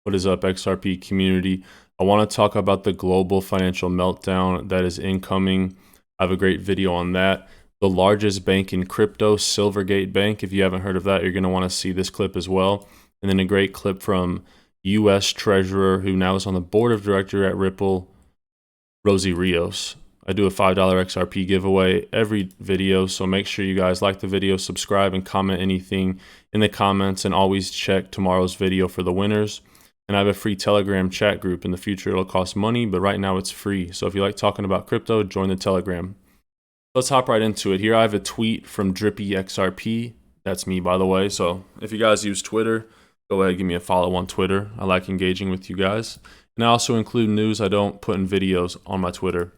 What is up, XRP community? I want to talk about the global financial meltdown that is incoming. I have a great video on that. The largest bank in crypto, Silvergate Bank. If you haven't heard of that, you're going to want to see this clip as well. And then a great clip from U.S. Treasurer, who now is on the board of director at Ripple, Rosie Rios. I do a $5 XRP giveaway every video, so make sure you guys like the video, subscribe, and comment anything in the comments, and always check tomorrow's video for the winners. And I have a free Telegram chat group. In the future, it'll cost money, but right now it's free. So if you like talking about crypto, join the Telegram. Let's hop right into it. Here I have a tweet from Drippy XRP. That's me, by the way. So if you guys use Twitter, go ahead and give me a follow on Twitter. I like engaging with you guys. And I also include news I don't put in videos on my Twitter.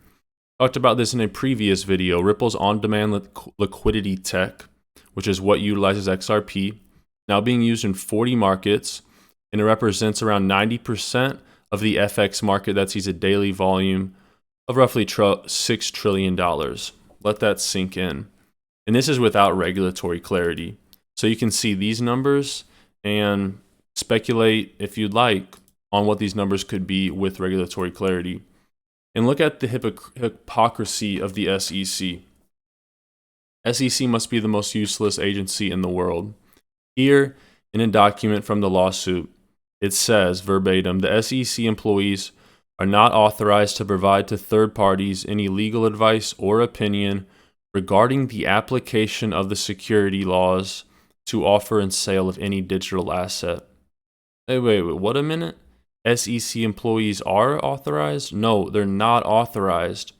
Talked about this in a previous video. Ripple's on-demand liquidity tech, which is what utilizes XRP, now being used in 40 markets, and it represents around 90% of the FX market that sees a daily volume of roughly $6 trillion. Let that sink in. And this is without regulatory clarity. So you can see these numbers and speculate, if you'd like, on what these numbers could be with regulatory clarity. And look at the hypocrisy of the SEC. SEC must be the most useless agency in the world. Here, in a document from the lawsuit, it says verbatim, the SEC employees are not authorized to provide to third parties any legal advice or opinion regarding the application of the security laws to offer and sale of any digital asset. Hey, wait, what a minute? SEC employees are authorized? No, they're not authorized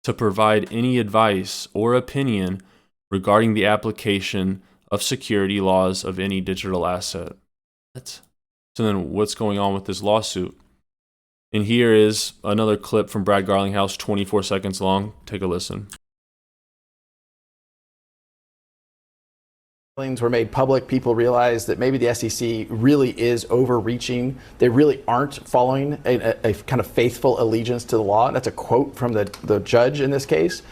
to provide any advice or opinion regarding the application of security laws of any digital asset. What? So then what's going on with this lawsuit? And here is another clip from Brad Garlinghouse, 24 seconds long. Take a listen. Were made public, people realized that maybe the SEC really is overreaching. They really aren't following a kind of faithful allegiance to the law. That's a quote from the judge in this case.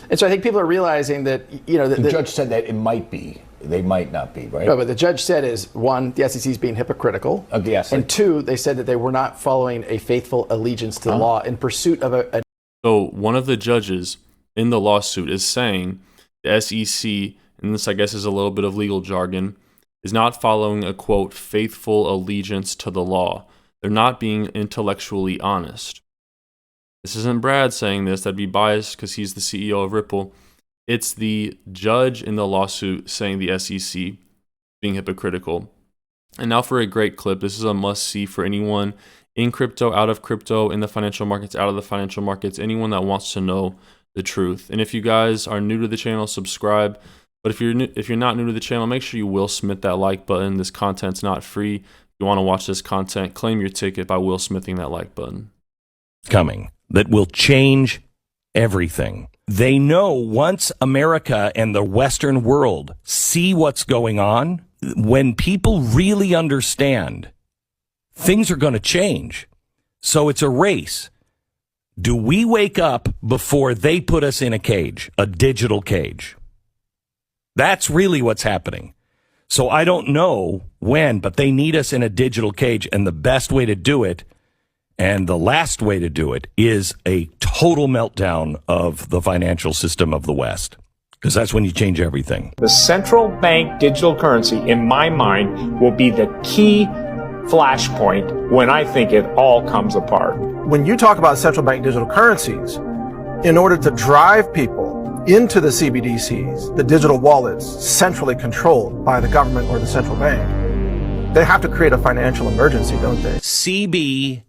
And so I think people are realizing that, you know, the judge said that it might be. They might not be, right? No, but the judge said is, one, the SEC is being hypocritical. Yes. And two, they said that they were not following a faithful allegiance to the law in pursuit of a... So one of the judges in the lawsuit is saying the SEC, and this I guess is a little bit of legal jargon, is not following a, quote, faithful allegiance to the law. They're not being intellectually honest. This isn't Brad saying this. That'd be biased because he's the CEO of Ripple. It's the judge in the lawsuit saying the SEC being hypocritical. And now for a great clip. This is a must-see for anyone in crypto, out of crypto, in the financial markets, out of the financial markets, anyone that wants to know the truth. And if you guys are new to the channel, subscribe. But if you're not new to the channel, make sure you will smith that like button. This content's not free. If you want to watch this content, claim your ticket by will smithing that like button. Coming that will change everything. They know once America and the Western world see what's going on, when people really understand, things are going to change. So it's a race. Do we wake up before they put us in a cage, a digital cage? That's really what's happening. So I don't know when, but they need us in a digital cage. And the best way to do it, and the last way to do it, is a total meltdown of the financial system of the West. Because that's when you change everything. The central bank digital currency, in my mind, will be the key flashpoint when I think it all comes apart. When you talk about central bank digital currencies, in order to drive people into the CBDCs, the digital wallets centrally controlled by the government or the central bank, they have to create a financial emergency, don't they? CBDC,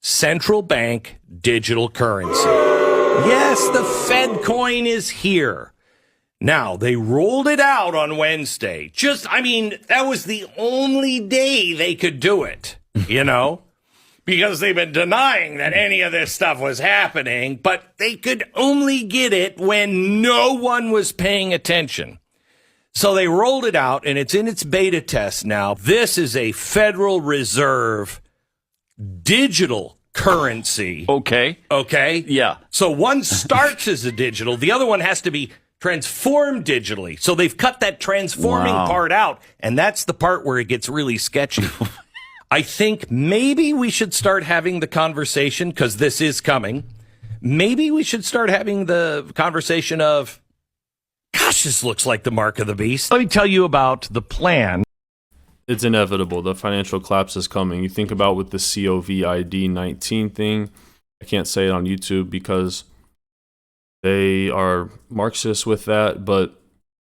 central bank digital currency. Yes, the Fed coin is here. Now, they rolled it out on Wednesday. That was the only day they could do it, you know? Because they've been denying that any of this stuff was happening, but they could only get it when no one was paying attention. So they rolled it out, and it's in its beta test now. This is a Federal Reserve digital currency. Okay. Yeah. So one starts as a digital. The other one has to be transformed digitally. So they've cut that transforming part out, and that's the part where it gets really sketchy. I think maybe we should start having the conversation, because this is coming. Maybe we should start having the conversation of, gosh, this looks like the mark of the beast. Let me tell you about the plan. It's inevitable. The financial collapse is coming. You think about with the COVID-19 thing. I can't say it on YouTube because they are Marxists with that, but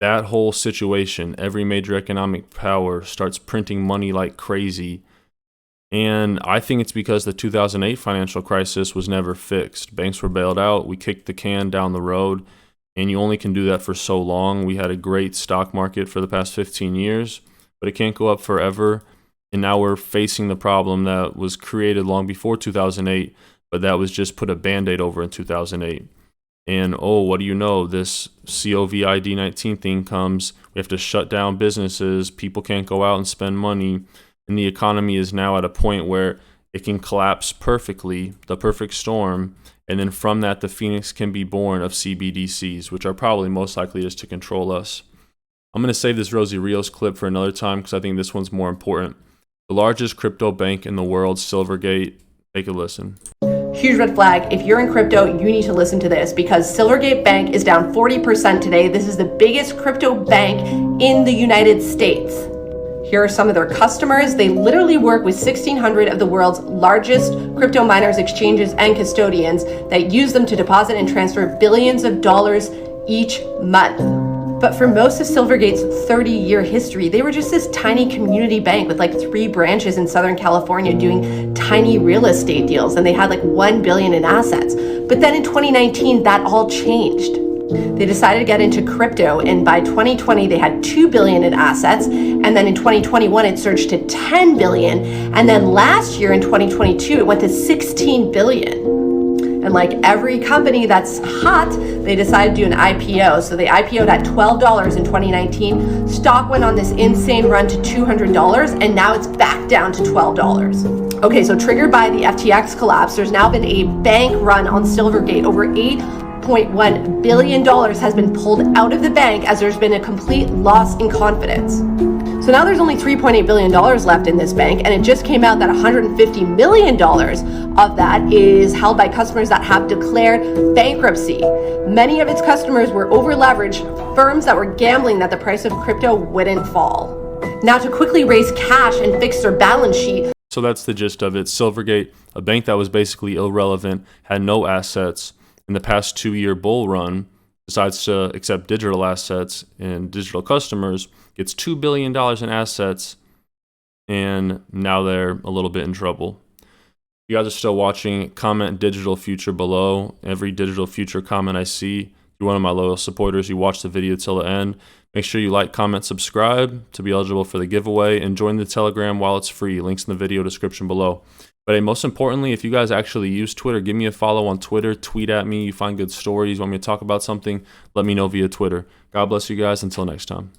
that whole situation, every major economic power starts printing money like crazy. And I think it's because the 2008 financial crisis was never fixed. Banks were bailed out. We kicked the can down the road, and you only can do that for so long. We had a great stock market for the past 15 years, but it can't go up forever. And now we're facing the problem that was created long before 2008, but that was just put a Band-Aid over in 2008. And oh, what do you know? This COVID-19 thing comes. We have to shut down businesses. People can't go out and spend money. And the economy is now at a point where it can collapse perfectly, the perfect storm. And then from that, the phoenix can be born of CBDCs, which are probably most likely just to control us. I'm going to save this Rosie Rios clip for another time because I think this one's more important. The largest crypto bank in the world, Silvergate. Take a listen. Huge red flag. If you're in crypto, you need to listen to this because Silvergate Bank is down 40% today. This is the biggest crypto bank in the United States. Here are some of their customers. They literally work with 1,600 of the world's largest crypto miners, exchanges, and custodians that use them to deposit and transfer billions of dollars each month. But for most of Silvergate's 30-year history, they were just this tiny community bank with like 3 branches in Southern California doing tiny real estate deals, and they had like $1 billion in assets. But then in 2019, that all changed. They decided to get into crypto, and by 2020, they had $2 billion in assets, and then in 2021, it surged to $10 billion, and then last year in 2022, it went to $16 billion. And like every company that's hot, they decided to do an IPO. So they IPO'd at $12 in 2019. Stock went on this insane run to $200, and now it's back down to $12. Okay, so triggered by the FTX collapse, there's now been a bank run on Silvergate. Over $8.1 billion has been pulled out of the bank as there's been a complete loss in confidence. So now there's only $3.8 billion left in this bank, and it just came out that $150 million of that is held by customers that have declared bankruptcy. Many of its customers were over-leveraged, firms that were gambling that the price of crypto wouldn't fall. Now to quickly raise cash and fix their balance sheet. So that's the gist of it. Silvergate, a bank that was basically irrelevant, had no assets. In the past 2-year bull run, decides to accept digital assets and digital customers, gets $2 billion in assets, and now they're a little bit in trouble. If you guys are still watching, comment digital future below. Every digital future comment I see, you're one of my loyal supporters. You watch the video till the end. Make sure you like, comment, subscribe to be eligible for the giveaway, and join the Telegram while it's free. Links in the video description below. But hey, most importantly, if you guys actually use Twitter, give me a follow on Twitter. Tweet at me. You find good stories. Want me to talk about something? Let me know via Twitter. God bless you guys. Until next time.